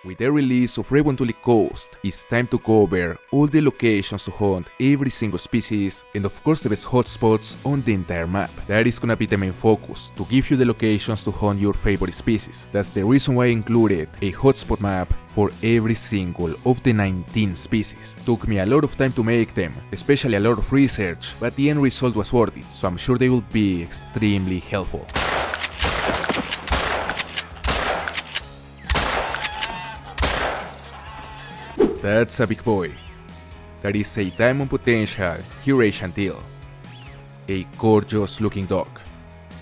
With the release of Revontuli Coast, it's time to cover all the locations to hunt every single species and of course the best hotspots on the entire map. That is gonna be the main focus, to give you the locations to hunt your favorite species. That's the reason why I included a hotspot map for every single of the 19 species. Took me a lot of time to make them, especially a lot of research, but the end result was worth it, so I'm sure they will be extremely helpful. That's a big boy. That is a diamond potential Eurasian teal. A gorgeous looking dog.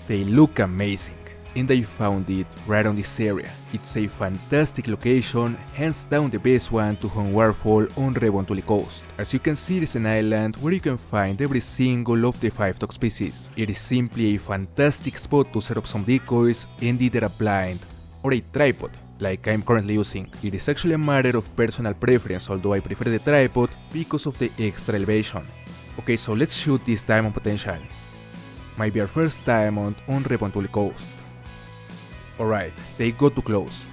They look amazing, and I found it right on this area. It's a fantastic location, hands down the best one to hunt waterfowl on Revontuli Coast. As you can see, it is an island where you can find every single of the 5 dog species. It is simply a fantastic spot to set up some decoys and either a blind or a tripod, like I'm currently using. It is actually a matter of personal preference, although I prefer the tripod because of the extra elevation. Okay, so let's shoot this diamond potential. Might be our first diamond on Revontuli Coast. Alright, they got too close.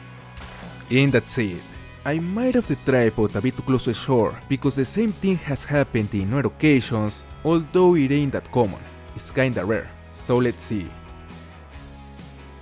And that's it. I might have the tripod a bit too close to the shore, because the same thing has happened in other occasions, although it ain't that common. It's kinda rare. So let's see.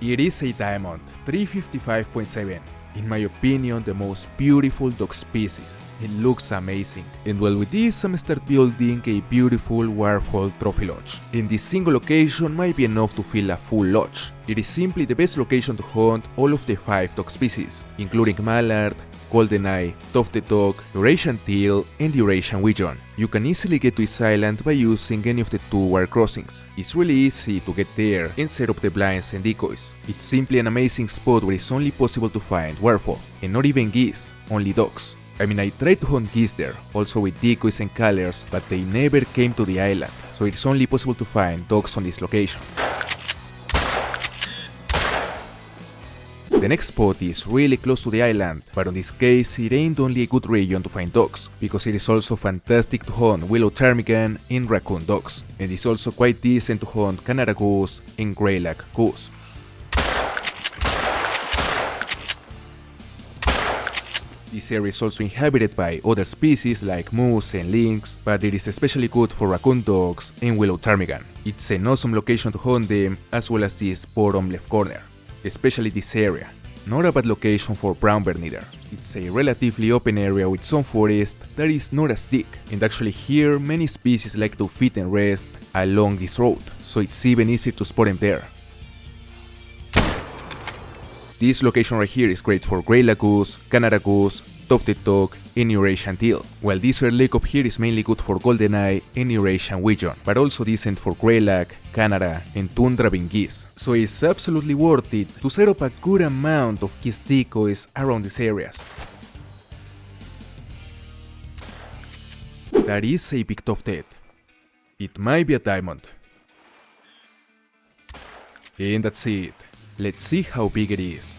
It is a diamond, 355.7. In my opinion, the most beautiful dog species. It looks amazing. And well, with this, I'm start building a beautiful waterfowl trophy lodge. And this single location might be enough to fill a full lodge. It is simply the best location to hunt all of the 5 dog species, including mallard, Goldeneye, tufted dog, Eurasian teal, and Eurasian widgeon. You can easily get to this island by using any of the 2 wire crossings. It's really easy to get there and set up the blinds and decoys. It's simply an amazing spot where it's only possible to find waterfowl, and not even geese, only dogs. I mean, I tried to hunt geese there, also with decoys and collars, but they never came to the island, so it's only possible to find dogs on this location. The next spot is really close to the island, but in this case it ain't only a good region to find dogs, because it is also fantastic to hunt willow ptarmigan and raccoon dogs, and it's also quite decent to hunt Canada goose and greylag goose. This area is also inhabited by other species like moose and lynx, but it is especially good for raccoon dogs and willow ptarmigan. It's an awesome location to hunt them, as well as this bottom left corner. Especially this area. Not a bad location for brown bear neither. It's a relatively open area with some forest that is not as thick, and actually here many species like to feed and rest along this road, so it's even easier to spot them there. This location right here is great for greylag goose, Canada goose, tufted dog, and Eurasian teal, while this red lake up here is mainly good for Goldeneye and Eurasian widgeon, but also decent for greylag, Canada, and tundra bin geese, so it's absolutely worth it to set up a good amount of geese decoys around these areas. That is a big tufted. It might be a diamond. And that's it. Let's see how big it is.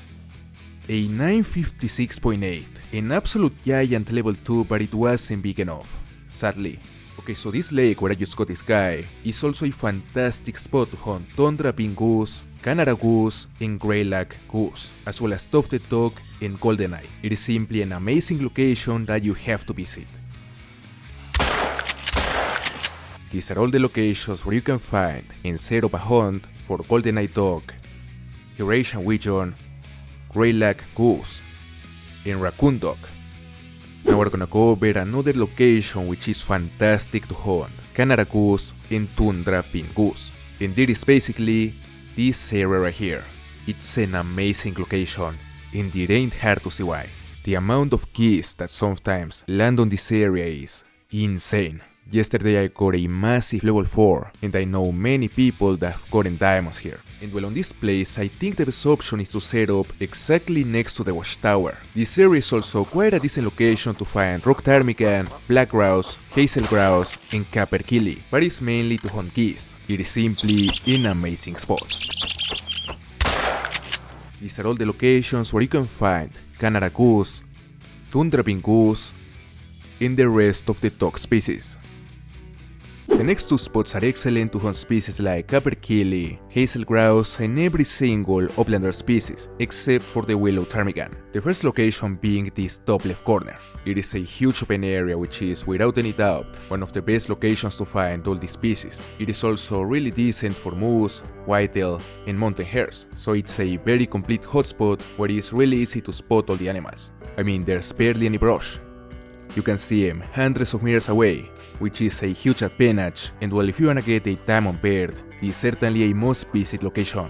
A 956.8, an absolute giant level 2, but it wasn't big enough, sadly. Okay, so this lake where I just got this guy is also a fantastic spot to hunt tundra bin goose, Canada goose, and greylag goose, as well as tufted dog and Goldeneye. It is simply an amazing location that you have to visit. These are all the locations where you can find and set up a hunt for Goldeneye dog, Eurasian widgeon, greylag goose, and raccoon dog. Now we're gonna cover another location which is fantastic to hunt, Canada goose and tundra bin goose. And it is basically this area right here. It's an amazing location, and it ain't hard to see why. The amount of geese that sometimes land on this area is insane. Yesterday I got a massive level 4, and I know many people that have gotten diamonds here. And well, on this place, I think the best option is to set up exactly next to the watchtower. This area is also quite a decent location to find rock ptarmigan, black grouse, hazel grouse, and Capercaillie, but it's mainly to hunt geese. It is simply an amazing spot. These are all the locations where you can find Canada goose, tundra bin goose, and the rest of the dog species. The next two spots are excellent to hunt species like Capercaillie, hazel grouse, and every single uplander species, except for the willow ptarmigan. The first location being this top left corner. It is a huge open area which is, without any doubt, one of the best locations to find all these species. It is also really decent for moose, whitetail, and mountain hares, so it's a very complete hotspot where it is really easy to spot all the animals. I mean, there's barely any brush. You can see them hundreds of meters away, which is a huge advantage, and well, if you wanna get a diamond bird, this is certainly a must visit location.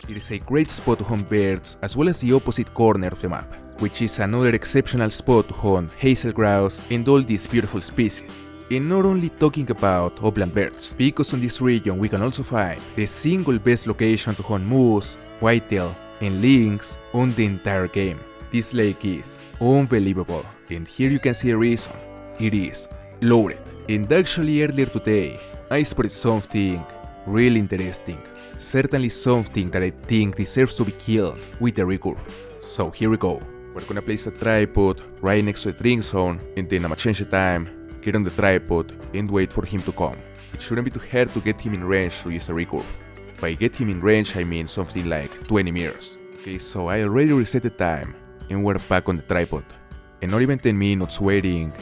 It is a great spot to hunt birds, as well as the opposite corner of the map, which is another exceptional spot to hunt hazel grouse and all these beautiful species. And not only talking about upland birds, because in this region we can also find the single best location to hunt moose, whitetail, and lynx on the entire game. This lake is unbelievable, and here you can see a reason. It is loaded. And actually earlier today, I spotted something really interesting. Certainly something that I think deserves to be killed with a recurve. So here we go. We're gonna place a tripod right next to the drink zone, and then I'ma change the time, get on the tripod, and wait for him to come. It shouldn't be too hard to get him in range to use a recurve. By get him in range, I mean something like 20 meters. Okay, so I already reset the time, and we're back on the tripod. And not even 10 minutes waiting,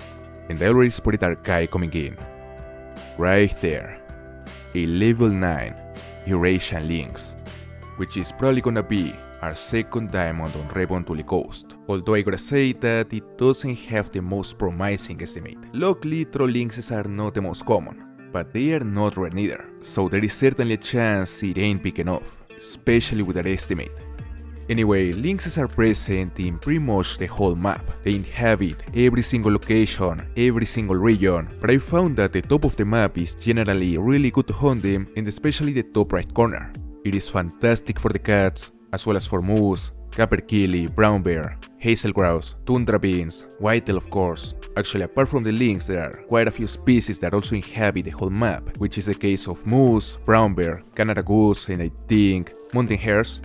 and I already spotted our guy coming in. Right there. A level 9 Eurasian lynx, which is probably gonna be our second diamond on Revontuli Coast. Although I gotta say that it doesn't have the most promising estimate. Luckily, troll lynxes are not the most common, but they are not rare neither, so there is certainly a chance it ain't big enough, especially with that estimate. Anyway, lynxes are present in pretty much the whole map. They inhabit every single location, every single region, but I found that the top of the map is generally really good to hunt them, and especially the top right corner. It is fantastic for the cats, as well as for moose, Capercaillie, brown bear, hazel grouse, tundra beans, whitetail of course. Actually, apart from the lynx, there are quite a few species that also inhabit the whole map, which is the case of moose, brown bear, Canada goose, and I think mountain hares.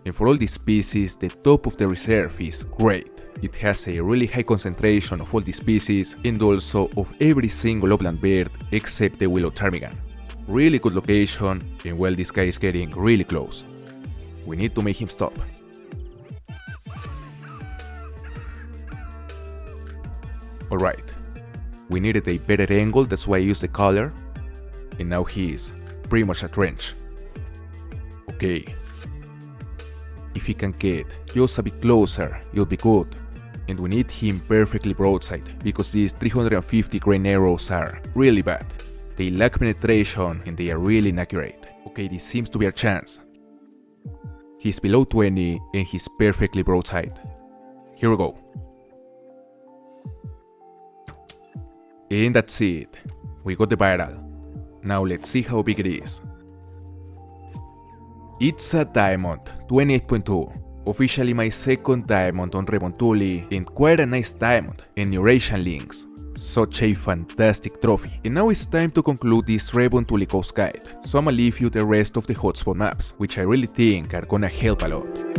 And for all these species, the top of the reserve is great. It has a really high concentration of all these species, and also of every single upland bird except the willow ptarmigan. Really good location, and well, this guy is getting really close. We need to make him stop. Alright, we needed a better angle, that's why I used the collar, and now he is pretty much at range. Okay. If he can get just a bit closer, it'll be good. And we need him perfectly broadside, because these 350 grain arrows are really bad. They lack penetration and they are really inaccurate. Okay, this seems to be our chance. He's below 20 and he's perfectly broadside. Here we go. And that's it. We got the viral. Now let's see how big it is. It's a diamond, 28.2. Officially my second diamond on Revontuli, and quite a nice diamond, an Eurasian lynx. Such a fantastic trophy. And now it's time to conclude this Revontuli Coast guide, so I'ma leave you the rest of the hotspot maps, which I really think are gonna help a lot.